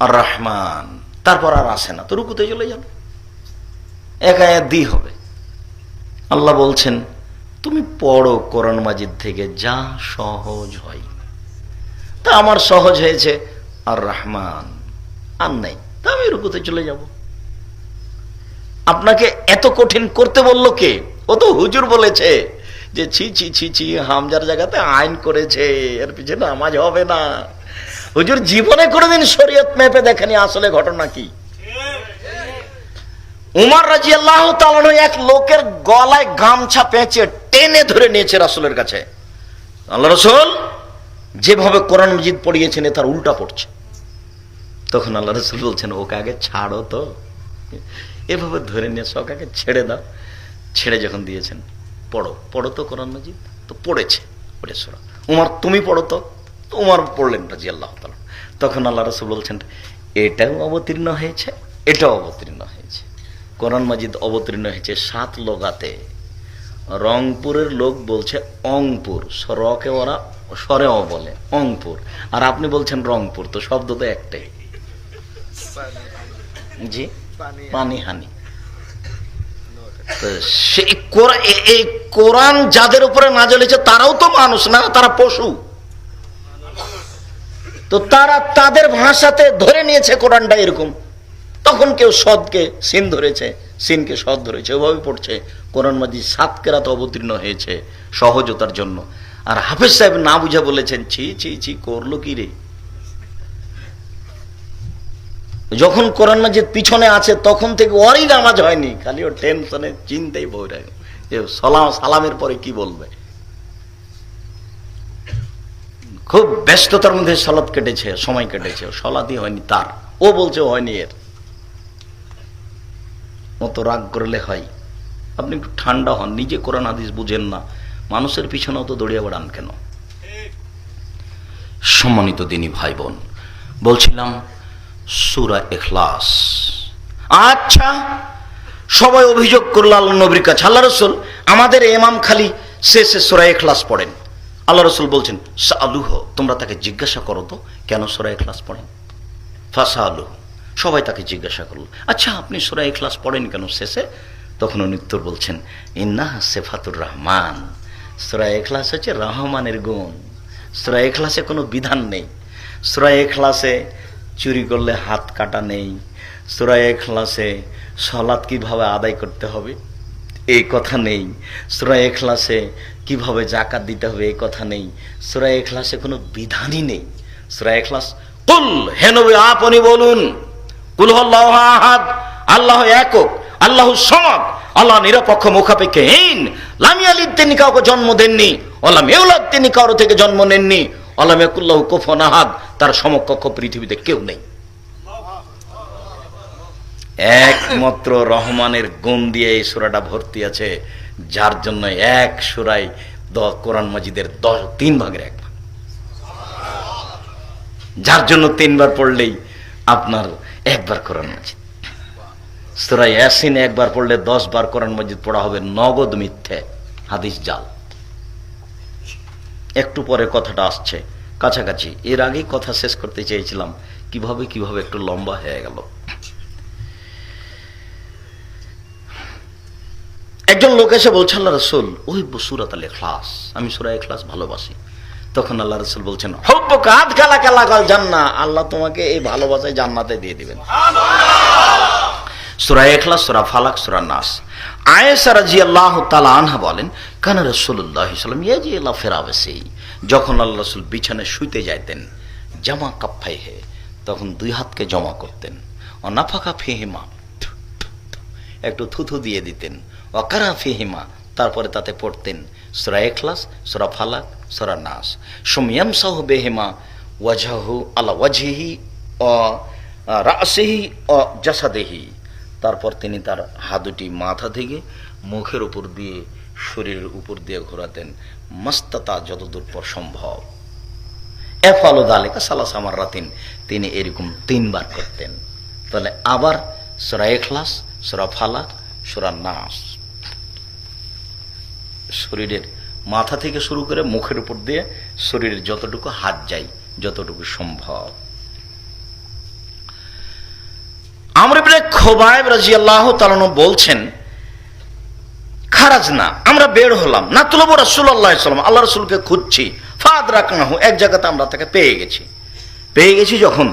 আর রহমান, তারপর আর আসে না, তো রুকুতে চলে যাবে, এক আয়াত দিয়ে হবে। আল্লাহ বলছেন তুমি পড়ো কোরআন মাজিদ থেকে যা সহজ হয়। তা আমার সহজ হয়েছে আর রহমান, আর নাই, তা আমি রুকুতে চলে যাব। আপনাকে এত কঠিন করতে বললো কে? ও তো হুজুর বলেছে যে ছি ছি ছি ছি, হামজার জায়গাতে আইন করেছে, এর পিছনে নামাজ হবে না। হুজুর জীবনে কোনোদিন শরীয়ত মেপে দেখেনি আসলে ঘটনা কি। উমর রাদিয়াল্লাহু তাআলা আনহু এক লোকের গলায় গামছা পেঁচে টেনে ধরে নিয়েছে রাসূলের কাছে। আল্লাহ রাসূল যেভাবে কোরআন মাজিদ পড়িয়েছেন তার উল্টা পড়ছে। তখন আল্লাহ রাসূল বলছেন ওকে আগে ছাড়ো তো, এভাবে ধরে নিয়ে ওকে আগে ছেড়ে দাও। ছেড়ে যখন দিয়েছেন পড়ো পড়ো তো কোরআন মাজিদ, তো পড়েছে পড়ে সূরা। উমর তুমি পড়ো তো, উমর পড়লেন রাদিয়াল্লাহু তাআলা। তখন আল্লাহ রাসূল বলছেন এটাও অবতীর্ণ হয়েছে, এটাও অবতীর্ণ হয়েছে। কোরআন মাজিদ অবতীর্ণ হয়েছে 7 লোগাতে। রংপুরের লোক বলছে অংপুর, রকে ওরা সরেও বলে অংপুর, আর আপনি বলছেন রংপুর, তো শব্দ তো একটাই। জি, পানিহানি। এই কোরআন যাদের উপরে নাযিল হয়েছে তারাও তো মানুষ না, তারা পশু। তো তারা তাদের ভাষাতে ধরে নিয়েছে কোরআনটা এরকম। তখন কেউ সদকে সিন ধরেছে, সিনকে সদ ধরেছে, ওভাবে পড়ছে। কোরআন মাজিদ 7 কেরাত অবতীর্ণ হয়েছে সহজতার জন্য। আর হাফেজ সাহেব না বুঝা বলেছেন ছি ছি ছি, করলো কি রে। যখন কোরআন মাজিদ পিছনে আছে তখন থেকে ওরই নামাজ হয়নি, খালি ও টেনশনে চিন্তাই বইরা যে সালামের পরে কি বলবে। খুব ব্যস্ততার মধ্যে সালাত কেটেছে, সময় কেটেছে, সালাতই হয়নি তার। ও বলছে হয়নি এর। অত রাগ করলে হয়? আপনি একটু ঠান্ডা হন, নিজে কোরআন হাদিস বুঝেন না, মানুষের পিছনে অত দৌড়িয়ে বেড়ান কেন? সম্মানিত দিনী ভাই বোন, বলছিলাম সূরা ইখলাস। আচ্ছা, সবাই অভিযোগ করল আল্লাহ নবীর কাছে, আল্লাহ রাসূল আমাদের ইমাম খালি শেষে সূরা ইখলাস পড়েন। আল্লাহ রাসূল বলছেন সালুহ, তোমরা তাকে জিজ্ঞাসা করো তো কেন সূরা ইখলাস পড়েন। ফাসালুহ, সবাই তাকে জিজ্ঞাসা করল আচ্ছা আপনি সূরা ইখলাস পড়েন কেন শেষে? তখন উনি উত্তর বলছেন ইন্নাহা সিফাতুর রহমান, সূরা ইখলাস হচ্ছে রহমানের গুণ। সূরা ইখলাসে কোনো বিধান নেই। সূরা ইখলাসে চুরি করলে হাত কাটা নেই। সূরা ইখলাসে সালাত কিভাবে আদায় করতে হবে এই কথা নেই। সূরা ইখলাসে কিভাবে যাকাত দিতে হবে এই কথা নেই। সূরা ইখলাসে কোনো বিধানই নেই। সূরা ইখলাস কুল, হে নবী আপনি বলুন, কুল হুয়াল্লাহু আহাদ, আল্লাহ একক, আল্লাহু সামাদ, আল্লাহ নিরপেক্ষ মুখাপেক্ষহীন, লাম ইয়ালিদ, তিনি কাউকে জন্ম দেননি, ওয়া লাম ইউলাদ, তিনি কারো থেকে জন্ম নেননি, ওয়া লাম ইয়াকুল লাহু কুফুয়ান আহাদ, তার সমকক্ষ পৃথিবীতে কেউ নেই। একমাত্র রহমানের গুণ দিয়ে এই সূরাটা ভর্তি আছে, যার জন্য এক সূরায় কোরআন মাজিদের 3 ভাগের 1 ভাগ, যার জন্য 3 বার পড়লেই আপনার 1 বার কোরআন মাজিদ। সূরা ইয়াসিন 1 বার পড়লে 10 বার কোরআন মাজিদ পড়া হবে। নগদ মিথ্যে, হাদিস জাল। একটু পরে কথাটা আসছে কাছাকাছি, এর আগেই কথা শেষ করতে চেয়েছিলাম, কিভাবে কিভাবে একটু লম্বা হয়ে গেল। একজন লোক এসে বলছে আল্লাহ রাসূল ওই সূরাতুল ইখলাস, আমি সূরা ইখলাস ভালোবাসি। তখন আল্লাহ রাসূল বলছেন হুব্বুকা আদখালাকা লাকাল জান্নাহ, আল্লাহ তোমাকে এই ভালোবাসায় জান্নাতে দিয়ে দিবেন। সূরা ইখলাস, সূরা ফালাক, সূরা নাস। আয়েশা রাদিয়াল্লাহু তাআলা আনহা বলেন কানা রাসূলুল্লাহ সাল্লাল্লাহু আলাইহি ওয়াসাল্লাম ইয়াজিলা ফিরাবাসি, যখন আল্লাহ রাসূল বিছানায় শুইতে যাইতেন, জামা কাফাইহে, তখন 2 হাতকে জমা করতেন, অনাফাকা ফিহিমা, একটু থুথু দিয়ে দিতেন, ওয়াকারা ফিহিমা, তারপরে তাতে পড়তেন সূরা ইখলাস, সূরা ফালাক, সূরা নাস। সুমিয়ামসাহু বিহিমা ওয়াজহু আলা ওয়াজহিহি ওয়া রাসিহি ওয়া জাসাদিহি, তারপর তিনি তার হাত দুটি মাথা থেকে মুখের উপর দিয়ে শরীরের উপর দিয়ে ঘোরাতেন, মাস্তাতা, যতদূর পর সম্ভব। এফালু যালিকা সালাসা মাররাতিন, তিনি এরকম 3 বার করতেন। তাহলে আবার সূরা ইখলাস, সূরা ফালাক, সূরা নাস, শরীরের মাথা থেকে শুরু করে মুখের উপর দিয়ে শরীরের যতটুকু হাত যায়, যতটুকু সম্ভব। হযরতে খোবাইব রাদিয়াল্লাহু তাআলা আনহু বলছেন, খারাজ না, আমরা বের হলাম, না তুলব রাসূলুল্লাহ সাল্লাল্লাহু আলাইহি ওয়াসাল্লাম, আল্লাহ রাসূলকে খুঁজছি, ফাদরাকনাহু, এক জায়গাতে আমরা তাকে পেয়ে গেছি যখন,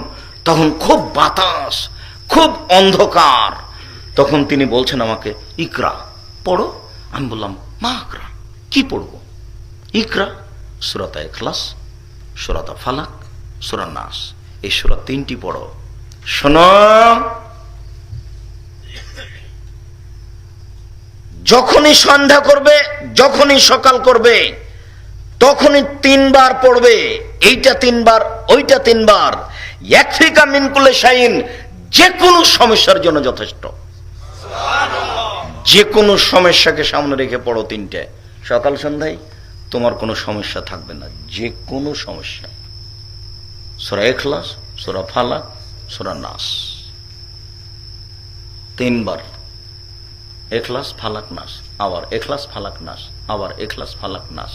তখন খুব বাতাস, খুব অন্ধকার। তখন তিনি বলছেন আমাকে, ইকরা, পড়ো। আমি বললাম, মা আকরা, কি পড়বো? ইকরা সূরাত ইখলাস, সূরাত ফালাক, সূরা নাস, এই সূরা তিনটি পড়ো। শোনো, যখনই সন্ধ্যা করবে, যখনই সকাল করবে, তখনই 3 বার পড়বে, এইটা 3 বার, ওইটা 3 বার। ইয়াকফিকা মিন কুল্লি শাইইন, যে কোনো সমস্যার জন্য যথেষ্ট। যে কোনো সমস্যাকে সামনে রেখে পড়ো 3টে, সকাল সন্ধ্যায়, তোমার কোনো সমস্যা থাকবে না, যে কোনো সমস্যা। সূরা ইখলাস, সূরা ফালাক, সূরা নাস, 3 বার। ইখলাস ফালাক নাস, আবার ইখলাস ফালাক নাস, আবার ইখলাস ফালাক নাস।